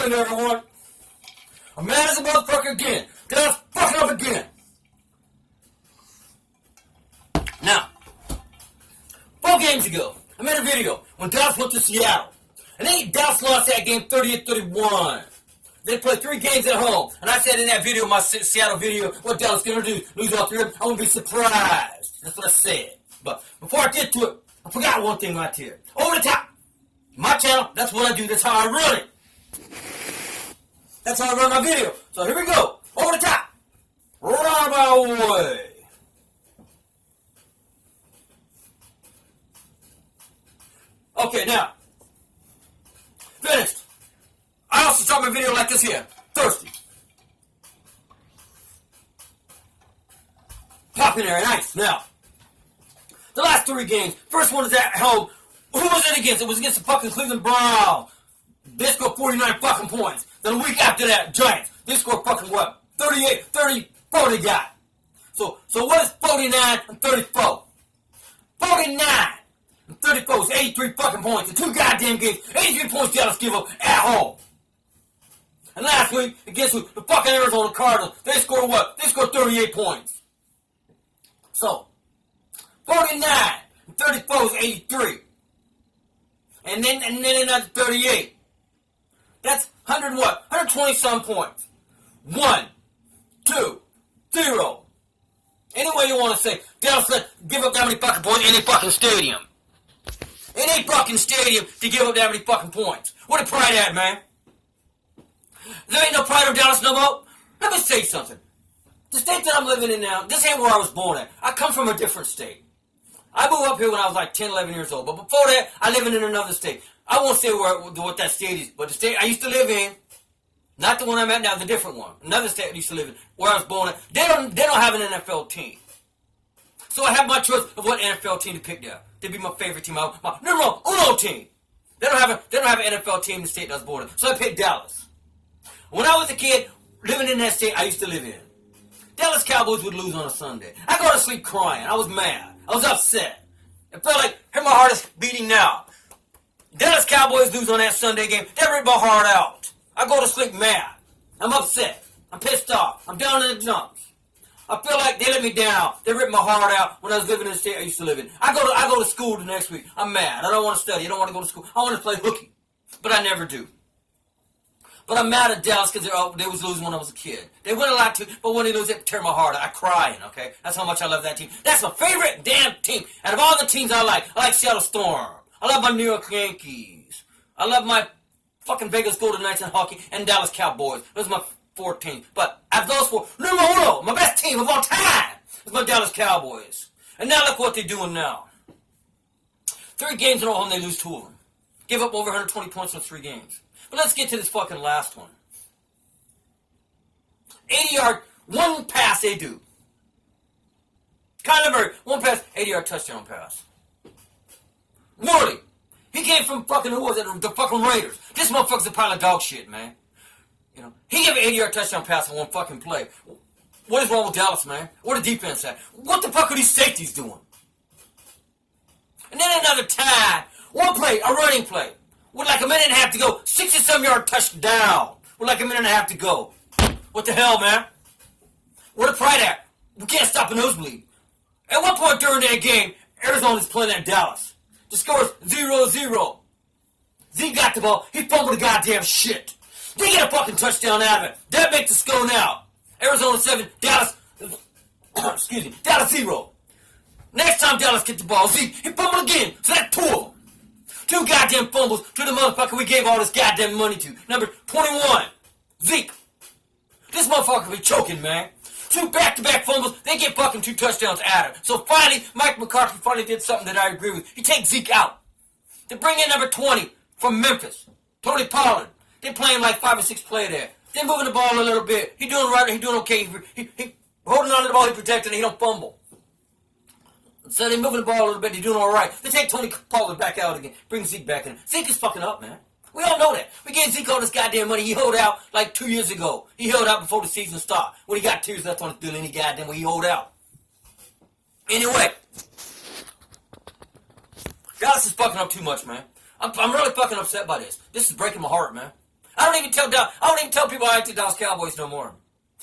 Popping everyone. I'm mad as a motherfucker again. Dallas fucking up again. Now, 4 games ago, I made a video when Dallas went to Seattle. And then Dallas lost that game 38-31. They played 3 games at home. And I said in that video, my Seattle video, what Dallas going to do, lose all 3 of them, I won't be surprised. That's what I said. But before I get to it, I forgot one thing right here. Over the top. My channel, that's what I do. That's how I run it. That's how I run my video. So here we go. Over the top. Right my way. Okay, now. Finished. I also start my video like this here. Thirsty. Popping there, nice. Now, the last 3 games. First one is at home. Who was it against? It was against the fucking Cleveland Browns. They scored 49 fucking points. Then a week after that, Giants. They scored fucking what? 34 they got. So what is 49 and 34? 49 and 34 is 83 fucking points. In 2 goddamn games, 83 points Dallas give up at home. And last week, against who? The fucking Arizona Cardinals. They scored what? They scored 38 points. So, 49 and 34 is 83. And then another 38. That's 100 what? 120 some points. 1, 2, 0. Any way you want to say, Dallas said, give up that many fucking points in a fucking stadium. In a fucking stadium to give up that many fucking points. Where the pride at, man? There ain't no pride of Dallas no more. Let me say something. The state that I'm living in now, this ain't where I was born at. I come from a different state. I moved up here when I was like 10, 11 years old. But before that, I lived in another state. I won't say what that state is, but the state I used to live in, not the one I'm at now, the different one. Another state I used to live in, where I was born at. They don't have an NFL team. So I have my choice of what NFL team to pick there. They'd be my favorite team. My numero uno team. They don't have an NFL team in the state that I was born in. So I picked Dallas. When I was a kid, living in that state I used to live in, Dallas Cowboys would lose on a Sunday. I go to sleep crying. I was mad. I was upset. It felt like, here my heart is beating now. Dallas Cowboys lose on that Sunday game. They rip my heart out. I go to sleep mad. I'm upset. I'm pissed off. I'm down in the dumps. I feel like they let me down. They ripped my heart out when I was living in the state I used to live in. I go to school the next week. I'm mad. I don't want to study. I don't want to go to school. I want to play hooky. But I never do. But I'm mad at Dallas because they was losing when I was a kid. They win a lot too, but when they lose, it tear my heart out. I crying, okay? That's how much I love that team. That's my favorite damn team. Out of all the teams I like Seattle Storm. I love my New York Yankees. I love my fucking Vegas Golden Knights in hockey and Dallas Cowboys. Those are my 4 teams. But out of those 4, numero uno, my best team of all time is my Dallas Cowboys. And now look what they're doing now. 3 games in a row and they lose 2 of them. Give up over 120 points in 3 games. But let's get to this fucking last one. 80-yard, 1 pass they do. Kyler Murray, 1 pass, 80-yard touchdown pass. Morley, he came from fucking, who was it? The fucking Raiders. This motherfucker's a pile of dog shit, man. You know, he gave an 80-yard touchdown pass on 1 fucking play. What is wrong with Dallas, man? Where the defense at? What the fuck are these safeties doing? And then another time, 1 play, a running play. With like a minute and a half to go, 60-some-yard touchdown. With like a minute and a half to go. What the hell, man? Where the pride at? We can't stop a nosebleed. At one point during that game, Arizona's playing at Dallas. The score is 0-0. Zeke got the ball. He fumbled the goddamn shit. They get a fucking touchdown out of it. That makes the score now. Arizona 7, Dallas, excuse me, Dallas 0. Next time Dallas gets the ball, Zeke, he fumbled again. So that's 2 of them. 2 goddamn fumbles to the motherfucker we gave all this goddamn money to. Number 21, Zeke. This motherfucker be choking, man. 2 back-to-back fumbles, they get fucking 2 touchdowns out of it. So finally, Mike McCarthy finally did something that I agree with. He takes Zeke out. They bring in number 20 from Memphis, Tony Pollard. They playing like 5 or 6 play there. They moving the ball a little bit. He doing right, he doing okay. He holding on to the ball, he protecting it, he don't fumble. So they moving the ball a little bit, they're doing all right. They take Tony Pollard back out again, bring Zeke back in. Zeke is fucking up, man. We all know that. We gave Zeke all this goddamn money. He held out like 2 years ago. He held out before the season started. When he got tears left on his bill, any goddamn way he held out. Anyway, Dallas is fucking up too much, man. I'm really fucking upset by this. This is breaking my heart, man. I don't even tell people I like the Dallas Cowboys no more.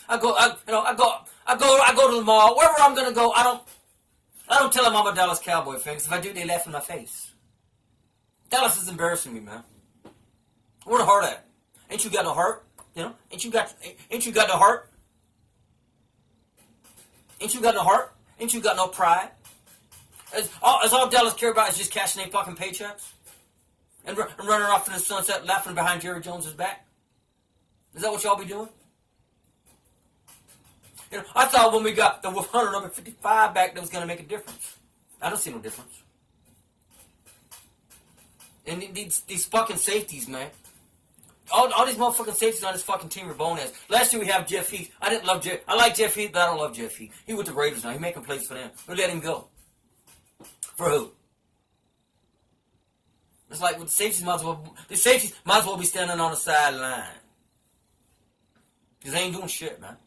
I go to the mall, wherever I'm gonna go. I don't tell them I'm a Dallas Cowboy fan, because if I do, they laugh in my face. Dallas is embarrassing me, man. Where the heart at? Ain't you got no heart? Ain't you got no heart? Ain't you got no heart? Ain't you got no pride? Is all Dallas care about is just cashing their fucking paychecks? And running off in the sunset, laughing behind Jerry Jones's back? Is that what y'all be doing? I thought when we got the 100 number 55 back, that was going to make a difference. I don't see no difference. And these fucking safeties, man. All these motherfucking safeties on this fucking team are boneheads. Last year we have Jeff Heath. I like Jeff Heath, but I don't love Jeff Heath. He with the Raiders now. He making plays for them. We let him go. For who? It's like with the safeties might as well be standing on the sideline. Because they ain't doing shit, man.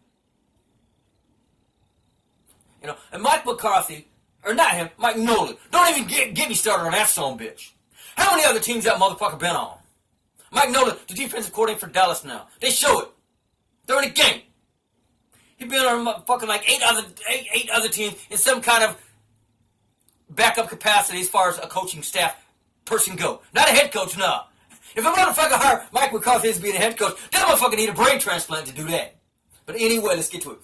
And Mike McCarthy, or not him, Mike Nolan. Don't even get me started on that son bitch. How many other teams that motherfucker been on? Mike Nolan, the defensive coordinator for Dallas now. They show it. They're in a game. He been on fucking like eight other teams in some kind of backup capacity as far as a coaching staff person go. Not a head coach, no. If a motherfucker hire Mike McCarthy as being a head coach, that motherfucker need a brain transplant to do that. But anyway, let's get to it.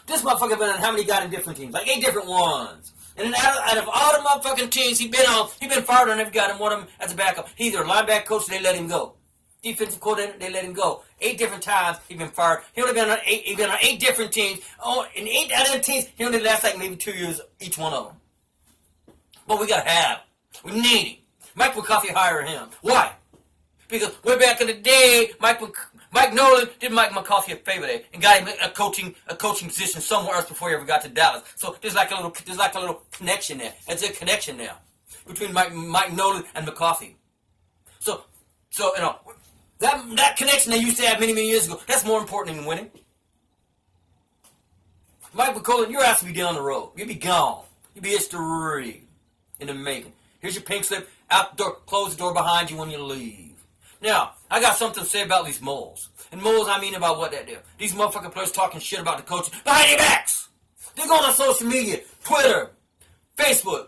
This motherfucker been on how many goddamn different teams? Like 8 different ones. And then out of all the motherfucking teams he been fired on every goddamn one of them as a backup. He's either a linebacker coach, they let him go. Defensive coordinator, they let him go. 8 different times he been fired. He only been on 8 different teams. Oh, and 8 out of the teams, he only lasts like maybe 2 years each one of them. But we gotta have him. We need him. Mike McCarthy hired him. Why? Because way back in the day, Mike Nolan did Mike McCarthy a favor there and got him a coaching position somewhere else before he ever got to Dallas. So there's like a little connection there. There's a connection there between Mike Nolan and McCarthy. So that connection they used to have many years ago, that's more important than winning. Mike McCollum, your ass will be down the road. You'll be gone. You'll be history in the making. Here's your pink slip. Out the door. Close the door behind you when you leave. Now, I got something to say about these moles. And moles, I mean about what they do. These motherfucking players talking shit about the coaches behind their backs. They're going on social media, Twitter, Facebook,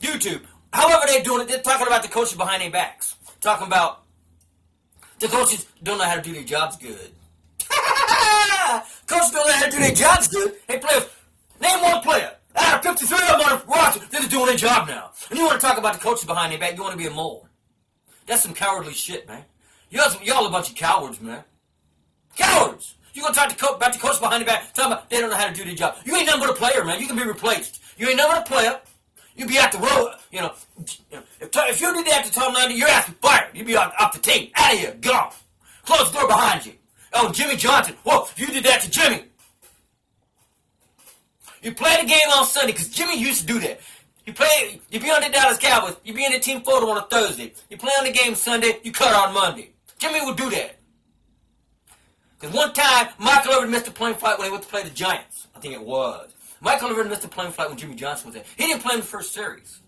YouTube. However they're doing it, they're talking about the coaches behind their backs. Talking about the coaches don't know how to do their jobs good. Coaches don't know how to do their jobs good. Hey, players, name one player. Out of 53 of them on the roster, they're doing their job now. And you want to talk about the coaches behind their back, you want to be a mole. That's some cowardly shit, man. Y'all a bunch of cowards, man. Cowards! You gonna talk about the coach behind the back, talking about they don't know how to do their job. You ain't nothing but a player, man. You can be replaced. You ain't nothing but a player. You be out the road, If you did that to Tom Lundy, your ass be fired. You be off the team. Out of here. Gone. Close the door behind you. Oh, Jimmy Johnson. Whoa, if you did that to Jimmy. You play the game on Sunday, because Jimmy used to do that. You be on the Dallas Cowboys, you be in the team photo on a Thursday. You play on the game Sunday, you cut on Monday. Jimmy would do that. Because one time, Michael Irvin missed a plane flight when he went to play the Giants. I think it was. Michael Irvin missed a plane flight when Jimmy Johnson was there. He didn't play in the first series.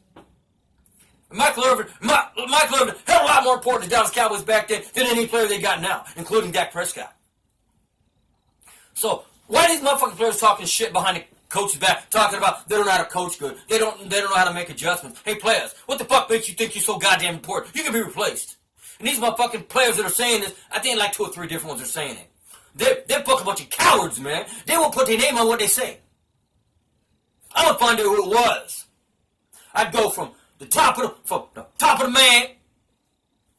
Michael Irvin had a lot more important to Dallas Cowboys back then than any player they got now, including Dak Prescott. So, why are these motherfucking players talking shit behind the coach's back, talking about they don't know how to coach good. They don't know how to make adjustments. Hey, players, what the fuck makes you think you're so goddamn important? You can be replaced. And these motherfucking players that are saying this, I think like 2 or 3 different ones are saying it. They're fucking bunch of cowards, man. They won't put their name on what they say. I'm gonna find out who it was. I'd go from the top of the man,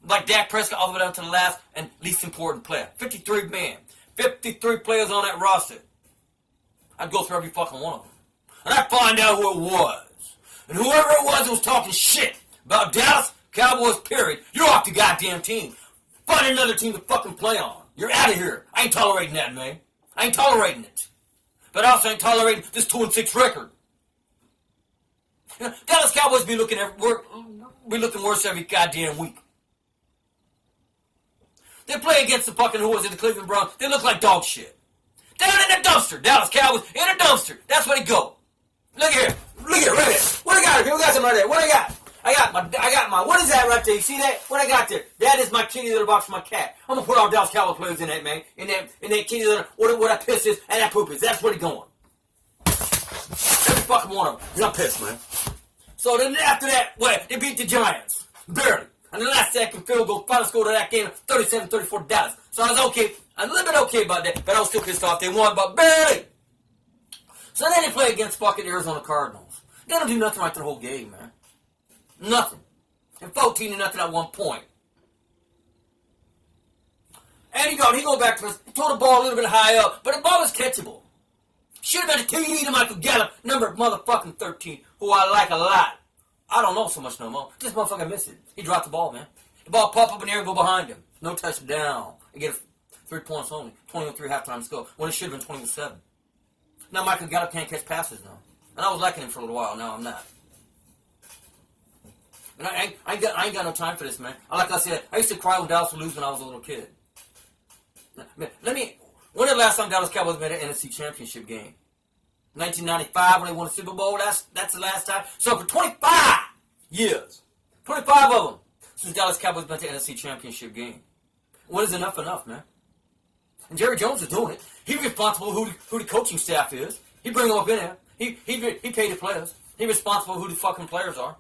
like Dak Prescott, all the way down to the last and least important player. 53 men. 53 players on that roster. I'd go through every fucking one of them. And I'd find out who it was. And whoever it was that was talking shit about Dallas Cowboys, period, you're off the goddamn team. Find another team to fucking play on. You're out of here. I ain't tolerating that, man. I ain't tolerating it. But I also ain't tolerating this 2-6 record. Dallas Cowboys be looking worse every goddamn week. They play against the fucking, who was it, the Cleveland Browns. They look like dog shit. Down in the dumpster. Dallas Cowboys in a dumpster. That's where they go. Look here. Look here. What I got here? We got something right there. What I got? I got my, what is that right there? You see that? What I got there? That is my kitty litter box for my cat. I'm gonna put all Dallas Cowboys players in that, man. In that kitty litter, what that piss is, and that poop is. That's where it's going. Every fucking one of them. Cause I'm pissed, man. So then after that, what? They beat the Giants. Barely. And the last second field goal, final score of that game, 37-34 Dallas. So I was okay. A little bit okay about that, but I was still pissed off. They won, but barely. So then they play against fucking Arizona Cardinals. They don't do nothing right the whole game, man. Nothing. And 14-0 at one point. And he go back to us. He threw the ball a little bit high up, but the ball was catchable. Should have been a TD to Michael Gallup, number motherfucking 13, who I like a lot. I don't know so much no more. This motherfucker missed it. He dropped the ball, man. The ball pop up in the air and go behind him. No touchdown. He get 3 points only. 21-3 halftime score. When it should have been 20-7. Now Michael Gallup can't catch passes now. And I was liking him for a little while. Now I'm not. And I ain't got no time for this, man. Like I said, I used to cry when Dallas would lose when I was a little kid. Man, when the last time Dallas Cowboys made an NFC Championship game? 1995 when they won the Super Bowl. That's the last time. So for 25 years, 25 of them, since Dallas Cowboys went to the NFC Championship game. When is enough, man? And Jerry Jones is doing it. He's responsible who the coaching staff is. He bring them up in there. He paid the players. He's responsible who the fucking players are.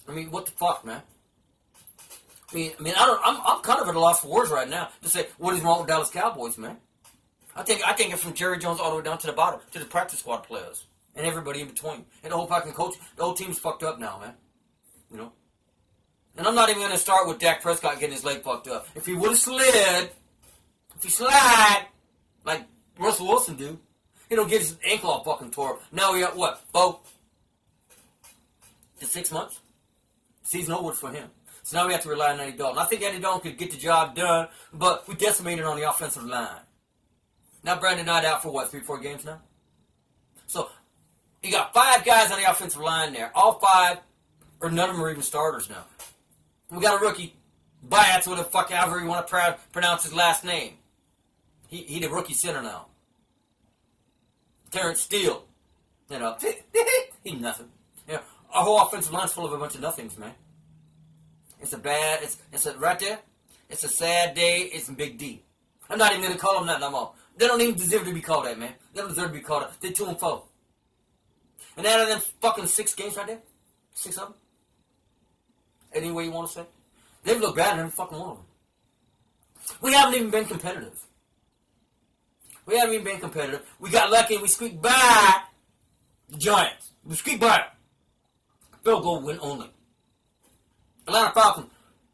I mean, what the fuck, man? I'm kind of at a loss for words right now to say what is wrong with Dallas Cowboys, man. I think it's from Jerry Jones all the way down to the bottom, to the practice squad players and everybody in between, and the whole fucking coach. The whole team's fucked up now, man. You know. And I'm not even gonna start with Dak Prescott getting his leg fucked up. If he would have slid, like Russell Wilson do, he don't get his ankle all fucking tore up. Now we got what, 4 to 6 months? Season over for him. So now we have to rely on Andy Dalton. I think Andy Dalton could get the job done, but we decimated on the offensive line. Now Brandon Knight out for what, 3-4 games now? So you got 5 guys on the offensive line there. All 5, or none of them are even starters now. We got a rookie, Biatz, with a fuck however you want to pronounce his last name. He the rookie center now. Terrence Steele. You know, he nothing. You know, our whole offensive line's full of a bunch of nothings, man. It's right there. It's a sad day. It's a big D. I'm not even going to call them that no more. They don't even deserve to be called that, man. They don't deserve to be called that. They're 2-4. And out of them fucking 6 games right there, 6 of them, any way you want to say, they've looked bad in every fucking one of them. We haven't even been competitive. We got lucky and we squeaked by the Giants. We squeaked by it. Field goal win only. Atlanta Falcons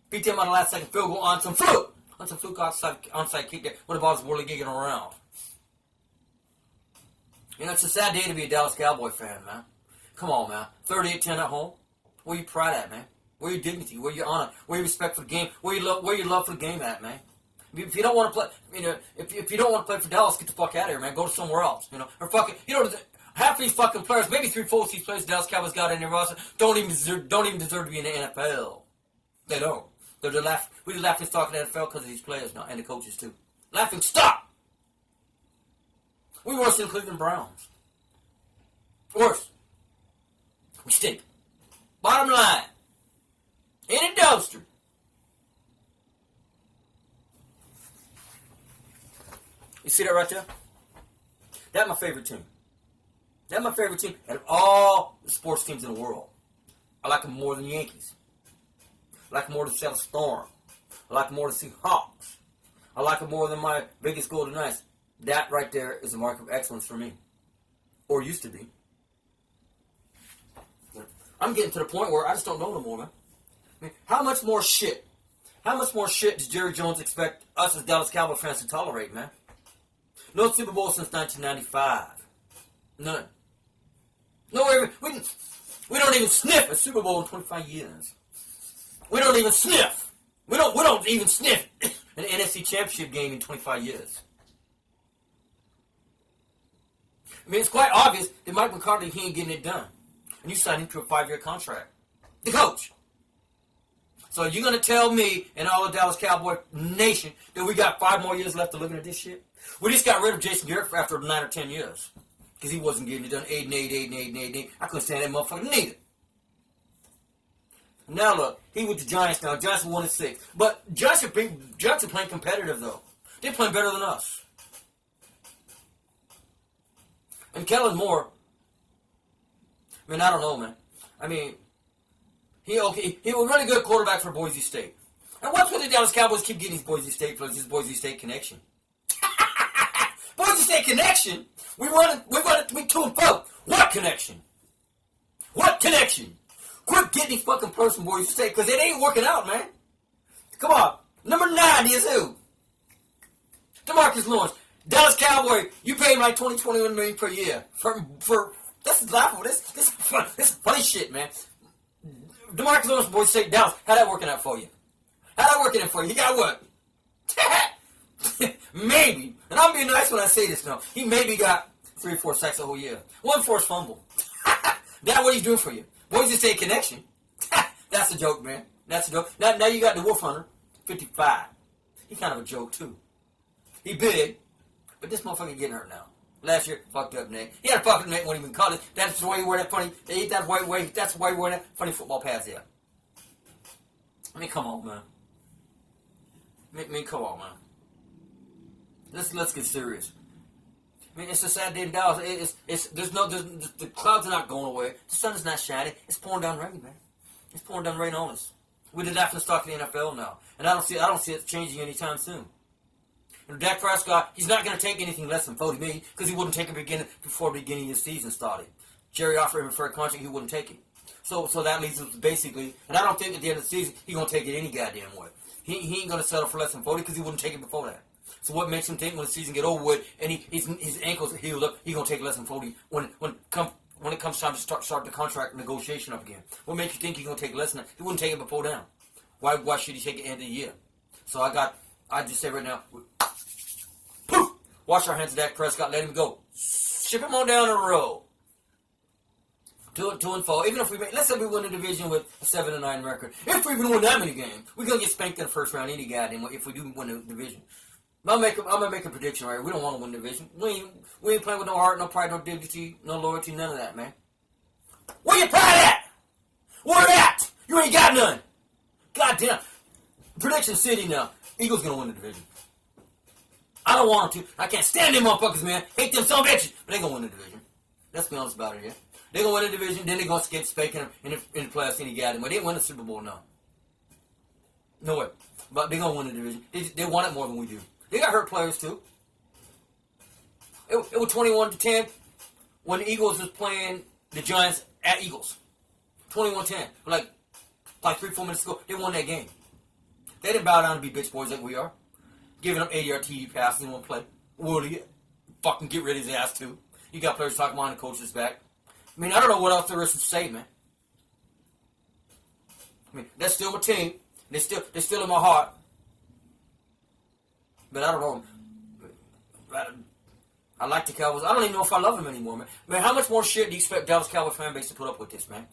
beat them on the last second field goal on some fluke. On some fluke onside kick there when the ball was whirly-gigging around. You know, it's a sad day to be a Dallas Cowboy fan, man. Come on, man. 38-10 at home. Where you pride at, man? Where your dignity? Where your honor? Where your respect for the game? Where your love for the game at, man? If you don't want to play, you know, if you don't want to play for Dallas, get the fuck out of here, man. Go to somewhere else, you know. Or fucking, you know, half of these fucking players, maybe 3/4 of these players Dallas Cowboys got in their roster, don't even deserve to be in the NFL. They don't. We're the laughing stock in the NFL because of these players now, and the coaches too. Laughing stock. We worse than Cleveland Browns. Worse. We stink. Bottom line. In a dumpster. You see that right there? That's my favorite team. That's my favorite team out of all the sports teams in the world. I like them more than the Yankees. I like them more than Seattle Storm. I like them more than Seahawks. I like them more than my biggest Golden Knights. That right there is a mark of excellence for me. Or used to be. I'm getting to the point where I just don't know no more, man. I mean, how much more shit does Jerry Jones expect us as Dallas Cowboy fans to tolerate, man? No Super Bowl since 1995. None. No, we don't even sniff a Super Bowl in 25 years. We don't even sniff. We don't even sniff an NFC Championship game in 25 years. I mean, it's quite obvious that Mike McCarthy, he ain't getting it done. And you signed him to a 5-year contract. The coach. So you're going to tell me and all of Dallas Cowboy Nation that we got 5 more years left to live in this shit? We just got rid of Jason Garrett after 9 or 10 years. Because he wasn't getting it done. 8-8. I couldn't stand that motherfucker neither. Now look, he with the Giants now. Giants are 1-6. But Giants are playing competitive though. They're playing better than us. And Kellen Moore, I mean, I don't know, man. I mean, he was a really good quarterback for Boise State. And what's with the Dallas Cowboys keep getting these Boise State players, this Boise State connection? Boise State connection? We want it to be 2-4. What connection? What connection? Quit getting these fucking players from Boise State, because it ain't working out, man. Come on. Number 90 is who? DeMarcus Lawrence. Dallas Cowboy, you pay him like $21 million per year. For this is laughable. This is funny shit, man. DeMarcus Lawrence from Boise State, Dallas. How that working out for you? How that working out for you? He got what? Maybe. And I'm being nice when I say this now. He maybe got 3 or 4 sacks the whole year. 1 forced fumble. That's what he's doing for you. Boise State connection. That's a joke, man. That's a joke. Now you got the Wolf Hunter, 55. He's kind of a joke, too. He big, but this motherfucker getting hurt now. Last year, fucked up neck. He had a fucking neck when he even caught it. That's the way he wore that funny. That's why he wore that funny football pads there. I mean, come on, man. I mean, come on, man. Let's get serious. I mean, it's a sad day in Dallas. The clouds are not going away. The sun is not shining. It's pouring down rain, man. It's pouring down rain on us. We're the laughing stock in the NFL now, and I don't see it changing anytime soon. And Dak Prescott, he's not going to take anything less than $40 million because he wouldn't take it before the beginning of the season started. Jerry offered him for a contract, he wouldn't take it. So that leaves us basically, and I don't think at the end of the season he's going to take it any goddamn way. He ain't going to settle for less than $40 because he wouldn't take it before that. So what makes him think when the season get over with and his ankles are healed up, he's going to take less than $40 when it comes time to start the contract negotiation up again? What makes you think he's going to take less than that? He wouldn't take it before then. Why should he take it at the end of the year? So I just say right now, poof! Wash our hands of Dak Prescott, let him go. Ship him on down the road. 2-4. Even if let's say we win the division with a 7-9 record. If we even win that many games, we're gonna get spanked in the first round any goddamn way if we do win the division. I'm gonna make a prediction right here. We don't want to win the division. We ain't playing with no heart, no pride, no dignity, no loyalty, none of that, man. Where your pride at? Where it at? You ain't got none. Goddamn. Prediction City now. Eagles gonna win the division. I don't want them to. I can't stand them motherfuckers, man. Hate them some bitches. But they gonna win the division. Let's be honest about it here. They gonna win the division, then they gonna get spanking them in the playoffs any goddamn way. They didn't win the Super Bowl now. No way. But they gonna win the division. They want it more than we do. They got hurt players too. It was 21-10 when the Eagles was playing the Giants at Eagles. 21-10. Like 3-4 minutes ago, they won that game. They didn't bow down to be bitch boys like we are. Giving up 80-yard TD passes in one play. Will he fucking get rid of his ass too? You got players talking behind the coach's back. I mean, I don't know what else there is to say, man. I mean, that's still my team. They're still in my heart. But I don't know. I like the Cowboys. I don't even know if I love them anymore, man. Man, how much more shit do you expect Dallas Cowboys fan base to put up with this, man?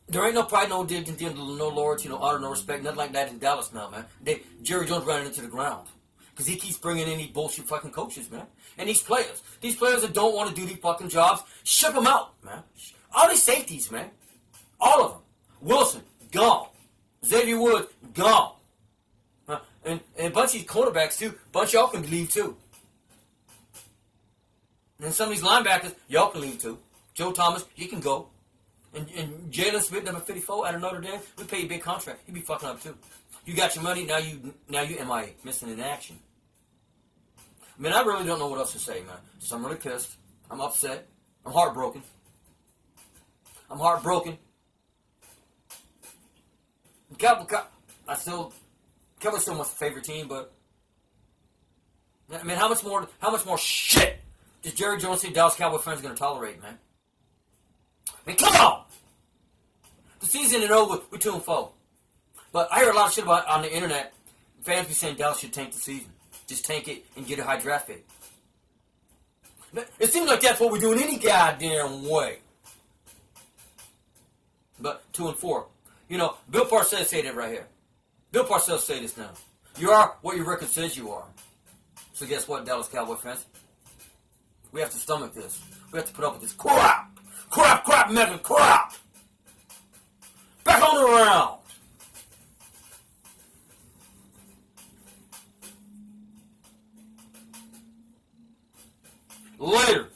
There ain't no pride, no dignity, no loyalty, no honor, no respect, nothing like that in Dallas now, man. Jerry Jones running into the ground. Because he keeps bringing in these bullshit fucking coaches, man. And these players that don't want to do these fucking jobs, ship them out, man. All these safeties, man. All of them. Wilson, gone. Xavier Woods, gone. And a bunch of these quarterbacks, too. A bunch of y'all can leave, too. And some of these linebackers, y'all can leave, too. Joe Thomas, he can go. And Jalen Smith, number 54, out of Notre Dame, we pay a big contract. He be fucking up, too. You got your money, now you MIA, missing in action. I mean, I really don't know what else to say, man. So I'm really pissed. I'm upset. I'm heartbroken. Cowboys still my favorite team, but I mean, how much more shit does Jerry Jones think Dallas Cowboy fans are going to tolerate, man? I mean, come on! The season is over. We're 2-4. But I hear a lot of shit about on the internet. Fans be saying Dallas should tank the season. Just tank it and get a high draft pick. It seems like that's what we're doing any goddamn way. But 2-4. You know, Bill Parcells say that right here. Bill Parcells say this now. You are what your record says you are. So guess what, Dallas Cowboy fans? We have to stomach this. We have to put up with this crap, mega crap. coming around. Later.